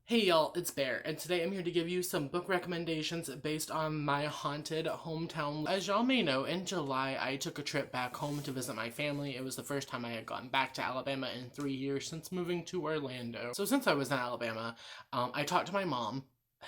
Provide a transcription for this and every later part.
Hey y'all, it's Bear, and today I'm here to give you some book recommendations based on my haunted hometown. As y'all may know, in July I took a trip back home to visit my family. It was the first time I had gone back to Alabama in 3 years since moving to Orlando. So since I was in Alabama, I talked to my mom,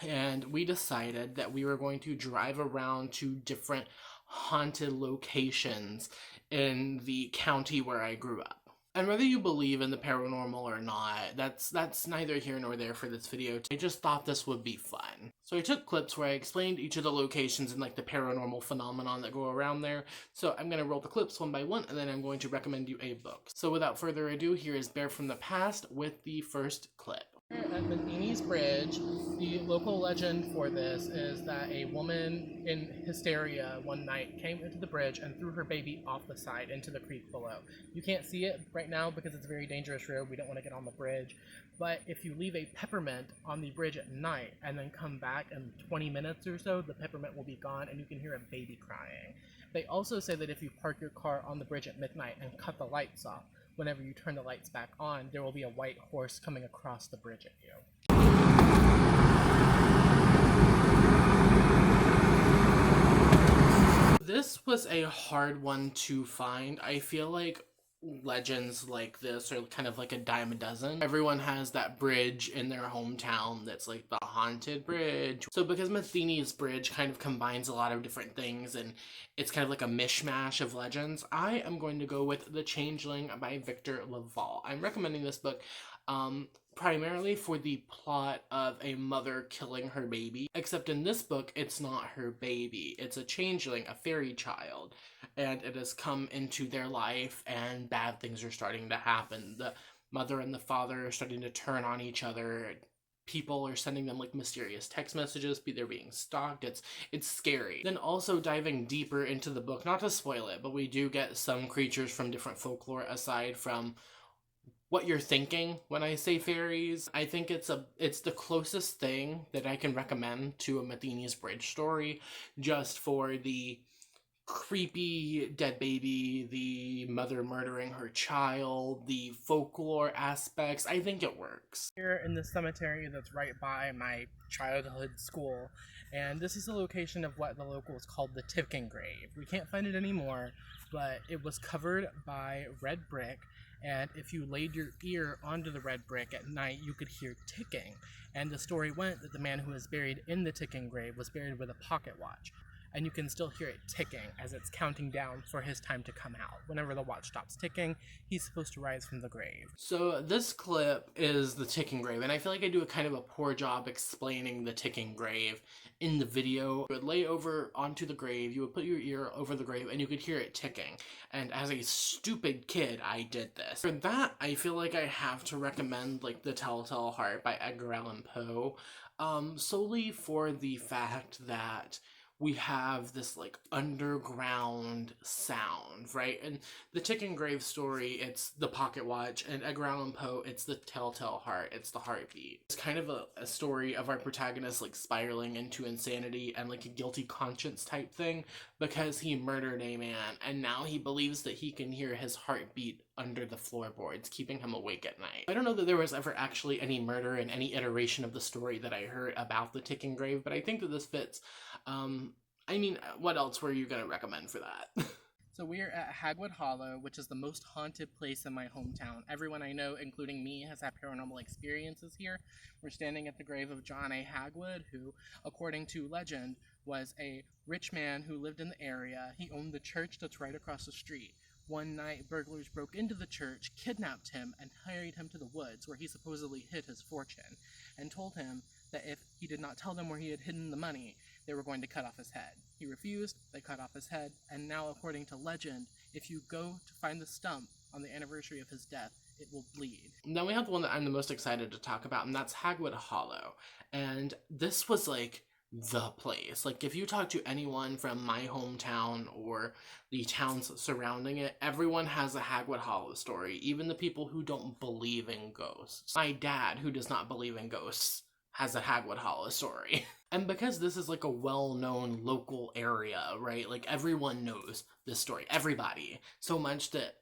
and we decided that we were going to drive around to different haunted locations in the county where I grew up. And whether you believe in the paranormal or not, that's neither here nor there for this video. I just thought this would be fun. So I took clips where I explained each of the locations and like the paranormal phenomenon that go around there. So I'm going to roll the clips one by one, and then I'm going to recommend you a book. So without further ado, here is Bear from the Past with the first clip. At Mandinis Bridge, the local legend for this is that a woman in hysteria one night came into the bridge and threw her baby off the side into the creek below. You can't see it right now because it's a very dangerous road. We don't want to get on the bridge. But if you leave a peppermint on the bridge at night and then come back in 20 minutes or so, the peppermint will be gone and you can hear a baby crying. They also say that if you park your car on the bridge at midnight and cut the lights off, whenever you turn the lights back on, there will be a white horse coming across the bridge at you. This was a hard one to find. I feel like legends like this are kind of like a dime a dozen. Everyone has that bridge in their hometown that's like the haunted bridge. So because Mandinis Bridge kind of combines a lot of different things and it's kind of like a mishmash of legends, I am going to go with The Changeling by Victor Laval. I'm recommending this book primarily for the plot of a mother killing her baby, except in this book it's not her baby, it's a changeling, a fairy child, and it has come into their life and bad things are starting to happen. The mother and the father are starting to turn on each other. People are sending them like mysterious text messages, they're being stalked. It's scary. Then also diving deeper into the book, not to spoil it, but we do get some creatures from different folklore aside from what you're thinking when I say fairies. I think it's the closest thing that I can recommend to a Mandinis Bridge story, just for the creepy dead baby, the mother murdering her child, the folklore aspects. I think it works. Here in the cemetery that's right by my childhood school, and this is the location of what the locals called the Ticking Grave. We can't find it anymore, but it was covered by red brick, and if you laid your ear onto the red brick at night, you could hear ticking. And the story went that the man who was buried in the Ticking Grave was buried with a pocket watch. And you can still hear it ticking as it's counting down for his time to come out. Whenever the watch stops ticking, he's supposed to rise from the grave. So this clip is the Ticking Grave, and I feel like I do a kind of a poor job explaining the Ticking Grave in the video. You would lay over onto the grave, you would put your ear over the grave, and you could hear it ticking. And as a stupid kid, I did this. For that, I feel like I have to recommend like The Telltale Heart by Edgar Allan Poe, solely for the fact that we have this like underground sound, right? And the Ticking Grave story, it's the pocket watch, and Edgar Allan Poe, it's the telltale heart, it's the heartbeat. It's kind of a story of our protagonist like spiraling into insanity and like a guilty conscience type thing because he murdered a man, and now he believes that he can hear his heartbeat under the floorboards, keeping him awake at night. I don't know that there was ever actually any murder in any iteration of the story that I heard about the Ticking Grave, but I think that this fits. I mean, what else were you gonna recommend for that? So we're at Hagwood Hollow, which is the most haunted place in my hometown. Everyone I know, including me, has had paranormal experiences here. We're standing at the grave of John A. Hagwood, who, according to legend, was a rich man who lived in the area. He owned the church that's right across the street. One night, burglars broke into the church, kidnapped him, and carried him to the woods, where he supposedly hid his fortune, and told him that if he did not tell them where he had hidden the money, they were going to cut off his head. He refused, they cut off his head, and now, according to legend, if you go to find the stump on the anniversary of his death, it will bleed. Then we have the one that I'm the most excited to talk about, and that's Hagwood Hollow. And this was like the place. Like, if you talk to anyone from my hometown or the towns surrounding it, everyone has a Hagwood Hollow story, even the people who don't believe in ghosts. My dad, who does not believe in ghosts, has a Hagwood Hollow story. And because this is like a well-known local area, right? Like everyone knows this story, everybody. So much that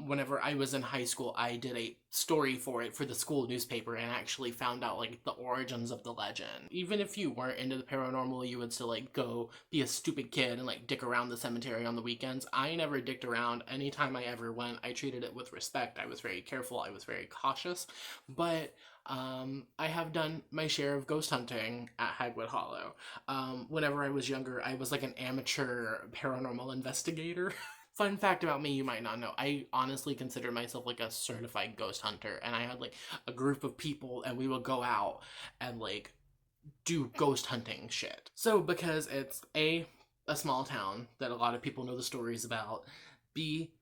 whenever I was in high school, I did a story for it for the school newspaper and actually found out like the origins of the legend. Even if you weren't into the paranormal, you would still like go be a stupid kid and like dick around the cemetery on the weekends. I never dicked around. Anytime I ever went, I treated it with respect. I was very careful. I was very cautious. But I have done my share of ghost hunting at Hagwood Hollow. Whenever I was younger, I was like an amateur paranormal investigator. Fun fact about me you might not know, I honestly consider myself like a certified ghost hunter, and I had like a group of people and we would go out and like do ghost hunting shit. So because it's a small town that a lot of people know the stories about, B,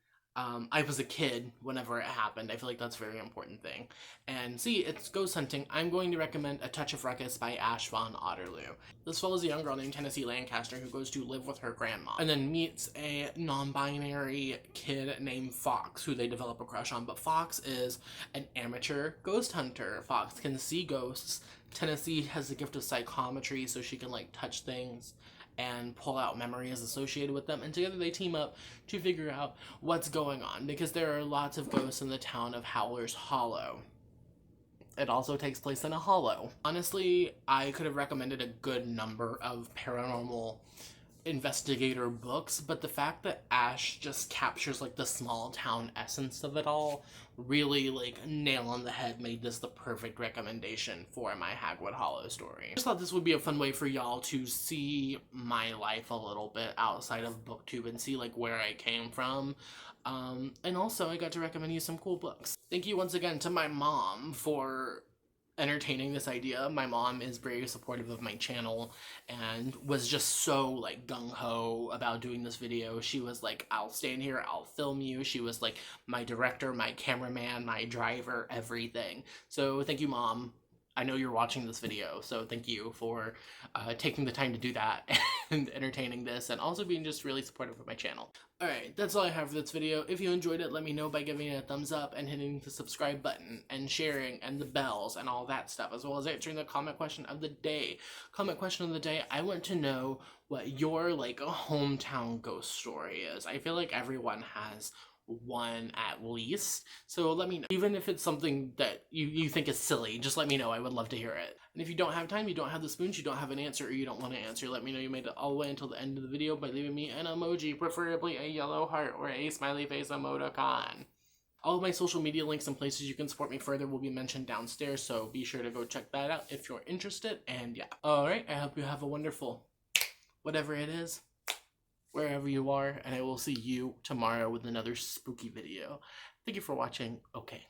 I was a kid whenever it happened. I feel like that's a very important thing. And C, it's ghost hunting. I'm going to recommend A Touch of Ruckus by Ash von Otterloo. This follows a young girl named Tennessee Lancaster who goes to live with her grandma and then meets a non-binary kid named Fox who they develop a crush on. But Fox is an amateur ghost hunter. Fox can see ghosts. Tennessee has the gift of psychometry, so she can like touch things and pull out memories associated with them, and together they team up to figure out what's going on, because there are lots of ghosts in the town of Howler's Hollow. It also takes place in a hollow. Honestly, I could have recommended a good number of paranormal investigator books, but the fact that Ash just captures like the small town essence of it all really like nail on the head made this the perfect recommendation for my Hagwood Hollow story. I just thought this would be a fun way for y'all to see my life a little bit outside of booktube and see like where I came from. And also I got to recommend you some cool books. Thank you once again to my mom for entertaining this idea. My mom is very supportive of my channel and was just so like gung-ho about doing this video. She was like, I'll stand here, I'll film you. She was like my director, my cameraman, my driver, everything. So thank you, Mom. I know you're watching this video, so thank you for taking the time to do that and entertaining this, and also being just really supportive of my channel. Alright, that's all I have for this video. If you enjoyed it, let me know by giving it a thumbs up and hitting the subscribe button and sharing and the bells and all that stuff, as well as answering the comment question of the day. Comment question of the day, I want to know what your like hometown ghost story is. I feel like everyone has one at least, so let me know. Even if it's something that you think is silly, just let me know. I would love to hear it. And if you don't have time, you don't have the spoons, you don't have an answer, or you don't want to answer, let me know you made it all the way until the end of the video by leaving me an emoji, preferably a yellow heart or a smiley face emoticon. All of my social media links and places you can support me further will be mentioned downstairs, so be sure to go check that out if you're interested. And yeah, alright, I hope you have a wonderful whatever it is, wherever you are, and I will see you tomorrow with another spooky video. Thank you for watching. Okay.